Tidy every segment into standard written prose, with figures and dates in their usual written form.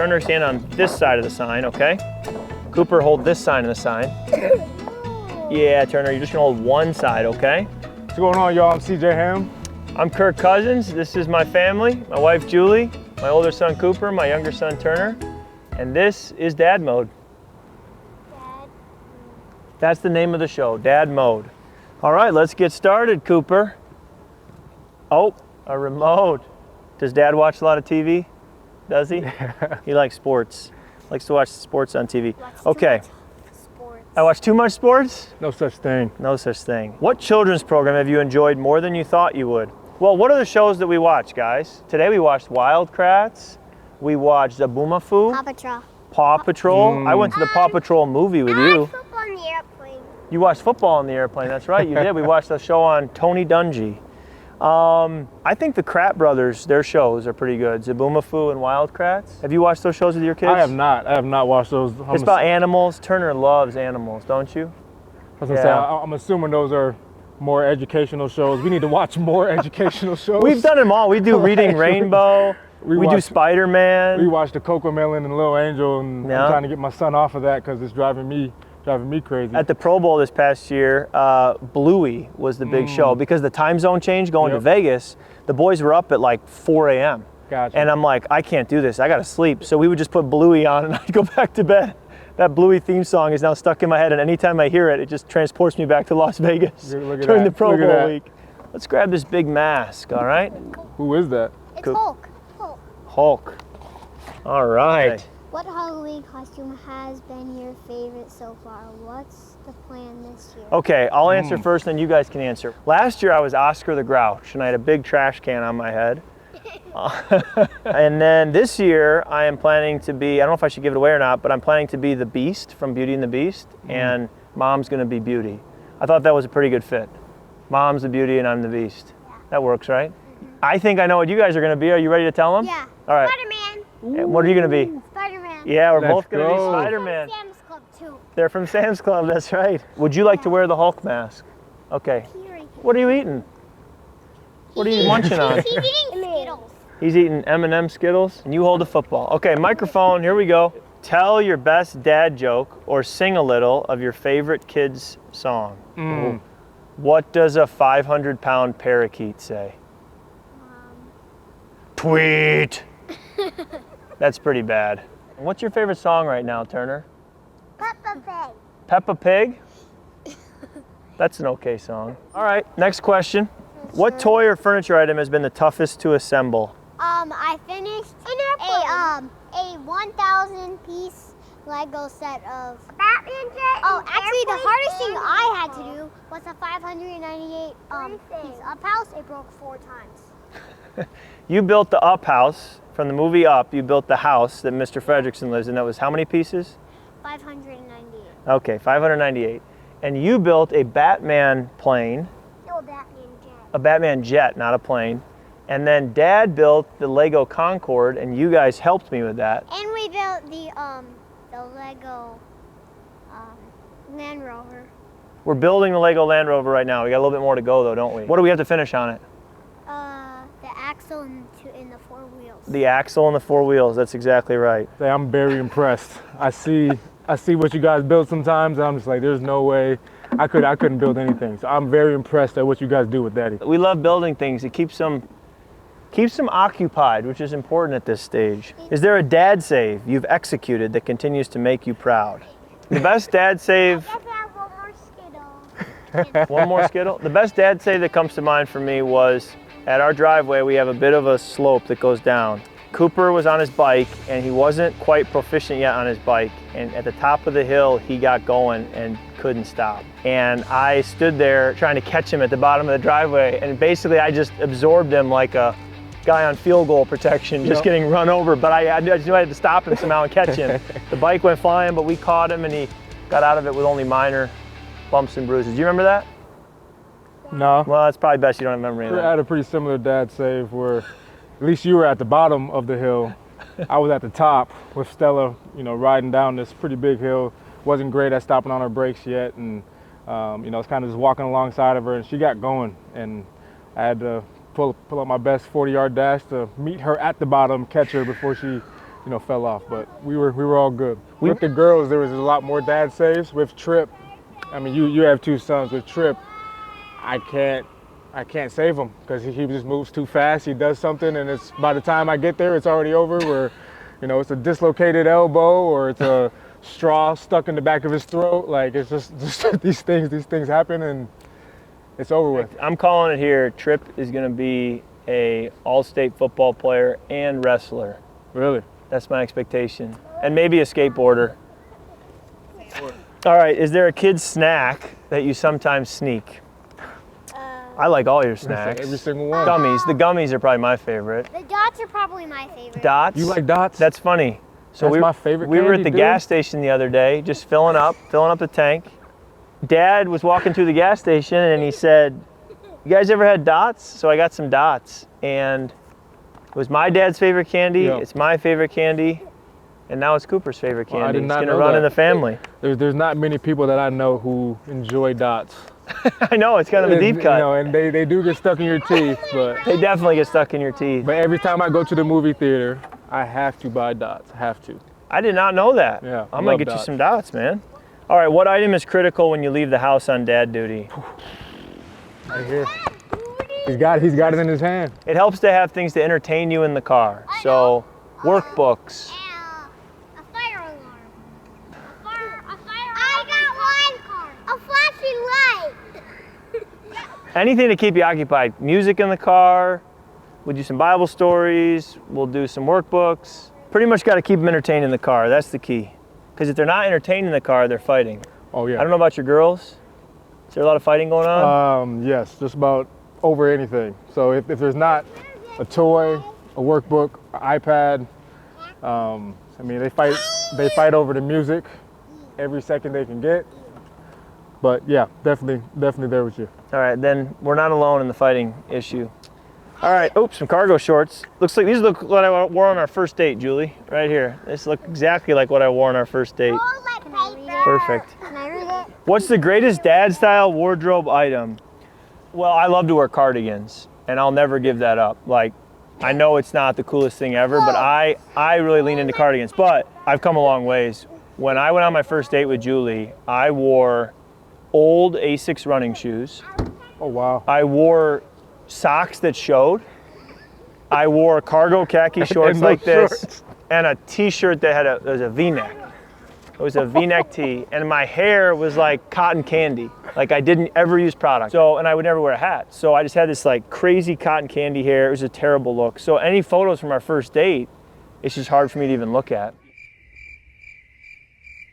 Turner, stand on this side of the sign, okay? Cooper, hold this side of the sign. Yeah, Turner, you're just gonna hold one side, okay? What's going on, y'all? I'm CJ Ham. I'm Kirk Cousins. This is my family, my wife Julie, my older son Cooper, my younger son Turner, and this is Dad Mode. Dad. That's the name of the show, Dad Mode. All right, let's get started, Cooper. Oh, a remote. Does Dad watch a lot of TV? Does he? He likes sports. Likes to watch sports on TV. Okay. Sports. I watch too much sports? No such thing. No such thing. What children's program have you enjoyed more than you thought you would? Well, what are the shows that we watch, guys? Today we watched Wildcrats. We watched Zaboomafoo. Paw Patrol. Paw Patrol. I went to the Paw Patrol movie with you. Football on the airplane. You watched football on the airplane. That's right, you did. We watched a show on Tony Dungy. I think the Krat Brothers, their shows are pretty good. Zaboomafoo and Wildcrats. Have you watched those shows with your kids? I have not. I have not watched those. It's about animals. Turner loves animals, don't you? I was gonna say, I'm assuming those are more educational shows. We need to watch more educational shows. We've done them all. We do Reading Rainbow. We do Spider-Man. We watched the Coco Melon and Little Angel, and Yeah. I'm trying to get my son off of that because it's driving me crazy. At the Pro Bowl this past year, Bluey was the big show because the time zone change going to Vegas. The boys were up at like 4 a.m. Gotcha. And I'm like, I can't do this. I got to sleep. So we would just put Bluey on and I'd go back to bed. That Bluey theme song is now stuck in my head, and anytime I hear it, it just transports me back to Las Vegas Look at during the that. Pro Look at Bowl that. week. Let's grab this big mask, all right? Who is that? It's Cool. Hulk. Hulk. Hulk. All right. What Halloween costume has been your favorite so far? What's the plan this year? Okay, I'll answer first, then you guys can answer. Last year I was Oscar the Grouch, and I had a big trash can on my head. And then this year I am planning to be, I don't know if I should give it away or not, but I'm planning to be the Beast from Beauty and the Beast, and Mom's gonna be Beauty. I thought that was a pretty good fit. Mom's the Beauty and I'm the Beast. Yeah. That works, right? I think I know what you guys are gonna be. Are you ready to tell them? Yeah. All right. Spider-Man. And what are you gonna be? Spider-Man. Yeah, we're Let's both gonna be go. Spider-Man. Sam's Club too. They're from Sam's Club, that's right. Would you like to wear the Hulk mask? Okay. What are you eating? What are you munching on? He's eating Skittles. He's eating M&M Skittles, and you hold the football. Okay, microphone, here we go. Tell your best dad joke or sing a little of your favorite kid's song. What does a 500-pound parakeet say? Tweet. That's pretty bad. What's your favorite song right now, Turner? Peppa Pig. Peppa Pig? That's an okay song. All right, next question. What toy or furniture item has been the toughest to assemble? I finished a 1,000 piece Lego set of Batman jet. Oh, actually, the hardest thing I had to do was a 598 piece up house. It broke 4 times. You built the Up house from the movie Up. You built the house that Mr. Fredrickson lives in. That was how many pieces? 598. Okay, 598. And you built a Batman plane, No, a Batman jet. a Batman jet, not a plane. And then Dad built the Lego Concorde, and you guys helped me with that. And we built the Lego Land Rover. We're building the Lego Land Rover right now. We got a little bit more to go though, don't we? What do we have to finish on it? The axle and the 4 wheels. The axle and the 4 wheels, that's exactly right. I'm very impressed. I see what you guys build sometimes, and I'm just like, there's no way I couldn't build anything. So I'm very impressed at what you guys do with Daddy. We love building things. It keeps them occupied, which is important at this stage. Is there a dad save you've executed that continues to make you proud? The best dad save, I have one more Skittle. one more Skittle? The best dad save that comes to mind for me was at our driveway, we have a bit of a slope that goes down. Cooper was on his bike and he wasn't quite proficient yet on his bike. And at the top of the hill, he got going and couldn't stop. And I stood there trying to catch him at the bottom of the driveway. And basically I just absorbed him like a guy on field goal protection, just getting run over. But I just knew I had to stop him somehow and catch him. The bike went flying, but we caught him and he got out of it with only minor bumps and bruises. Do you remember that? No. Well, it's probably best you don't remember any of We that. had a pretty similar dad save where at least you were at the bottom of the hill. I was at the top with Stella, riding down this pretty big hill. Wasn't great at stopping on her brakes yet, and I was kind of just walking alongside of her, and she got going, and I had to pull up my best 40-yard dash to meet her at the bottom, catch her before she fell off. But we were all good. With the girls, there was a lot more dad saves. With Trip, I mean, you have 2 sons. With Trip, I can't save him because he just moves too fast. He does something, and it's by the time I get there, it's already over. Where, it's a dislocated elbow or it's a straw stuck in the back of his throat. Like, it's just these things happen, and it's over with. I'm calling it here. Trip is going to be a all-state football player and wrestler. Really? That's my expectation. And maybe a skateboarder. All right, is there a kid's snack that you sometimes sneak? I like all your snacks. Every single one. Gummies. The gummies are probably my favorite. The dots are probably my favorite. Dots? You like dots? That's funny. So That's my favorite We were at candy, the dude. gas station the other day, just filling up the tank. Dad was walking through the gas station and he said, "You guys ever had dots?" So I got some dots, and it was my dad's favorite candy. Yeah. It's my favorite candy, and now it's Cooper's favorite candy. Well, I did not it's gonna know run that. in the family. There's not many people that I know who enjoy dots. I know, it's kind of a deep cut. And they do get stuck in your teeth, but They definitely get stuck in your teeth. But every time I go to the movie theater, I have to buy dots. I have to. I did not know that. Yeah, I'm gonna get you some dots, man. All right, what item is critical when you leave the house on dad duty? Right here. He's got it in his hand. It helps to have things to entertain you in the car. So, workbooks. A fire alarm. I got one. A flashing light. Anything to keep you occupied. Music in the car. We'll do some Bible stories. We'll do some workbooks. Pretty much got to keep them entertained in the car. That's the key. Because if they're not entertained in the car, they're fighting. Oh yeah. I don't know about your girls. Is there a lot of fighting going on? Yes, just about over anything. So if there's not a toy, a workbook, an iPad, I mean they fight over the music every second they can get. But yeah, definitely there with you. All right, then we're not alone in the fighting issue. All right, oops, some cargo shorts. Looks like these look what I wore on our first date, Julie. Right here. This look exactly like what I wore on our first date. Perfect. Can I read it? What's the greatest dad-style wardrobe item? Well, I love to wear cardigans, and I'll never give that up. Like, I know it's not the coolest thing ever, but I really lean into cardigans. But I've come a long ways. When I went on my first date with Julie, I wore old Asics running shoes. Oh wow. I wore socks that showed. I wore cargo khaki shorts And like those this, shorts. and a t-shirt that had was a V-neck. It was a V-neck tee, and my hair was like cotton candy. Like I didn't ever use product. So, and I would never wear a hat. So I just had this like crazy cotton candy hair. It was a terrible look. So any photos from our first date, it's just hard for me to even look at.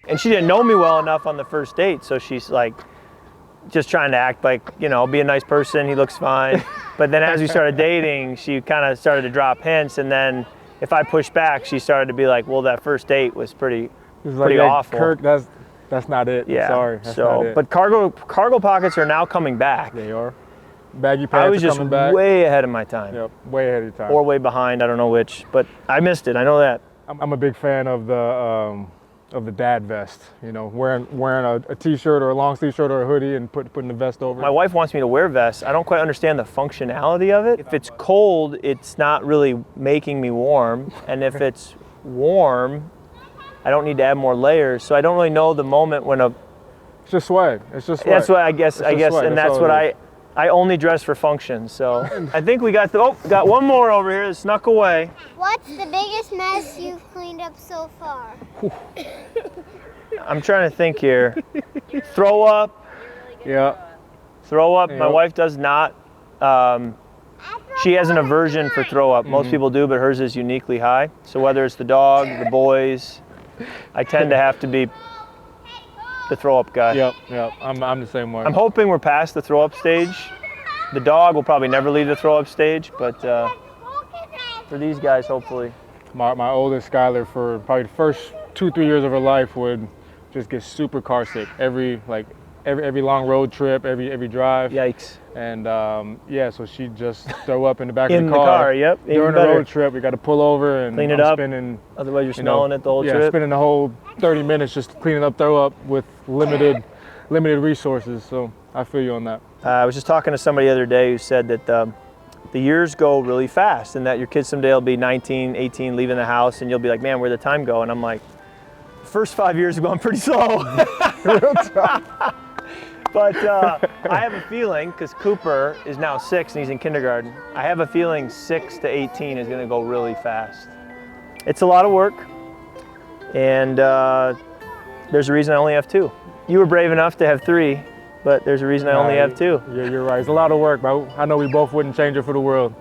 And she didn't know me well enough on the first date, so she's like just trying to act like, you know, be a nice person, he looks fine. But then as we started dating, she kind of started to drop hints, and then if I pushed back, she started to be like, well, that first date was pretty awful. Kirk, that's not it. Yeah. Sorry. That's not it. But cargo pockets are now coming back. They are. Baggy I pants was are just coming back. way ahead of my time. Yep, way ahead of your time. Or way behind, I don't know which, but I missed it, I know that. I'm a big fan of the dad vest. You know, wearing a t-shirt or a long sleeve shirt or a hoodie and putting the vest over. My wife wants me to wear vests. I don't quite understand the functionality of it. If it's cold, it's not really making me warm. And if it's warm, I don't need to add more layers. So I don't really know the moment when It's just swag. It's just swag. that's what I guess, swag. and that's all what it is. I only dress for function. So I think we got got one more over here that snuck away. What's the biggest mess you've cleaned up so far? I'm trying to think here. Throw up. Yeah. Throw up. My Yep. wife does not. She has an aversion for throw up. Most people do, but hers is uniquely high. So whether it's the dog, the boys, I tend to have to be the throw up guy. Yep. I'm the same way. I'm hoping we're past the throw up stage. The dog will probably never leave the throw up stage, but for these guys, hopefully. My oldest Skylar, for probably the first 2-3 years of her life, would just get super car sick every long road trip, every drive. Yikes. And so she'd just throw up in the back In of the car, yep. Even During the better. road trip, we got to pull over and Clean it I'm up. spending, Otherwise, you're smelling it the whole yeah, trip. spending the whole 30 minutes just cleaning up throw up with limited resources. So I feel you on that. I was just talking to somebody the other day who said that the years go really fast, and that your kids someday will be 19, 18, leaving the house, and you'll be like, man, where'd the time go? And I'm like, the first 5 years have gone pretty slow. But I have a feeling, because Cooper is now 6 and he's in kindergarten, I have a feeling 6 to 18 is going to go really fast. It's a lot of work, and there's a reason I only have 2. You were brave enough to have 3, but there's a reason I only have 2. Yeah, you're right. It's a lot of work, but I know we both wouldn't change it for the world.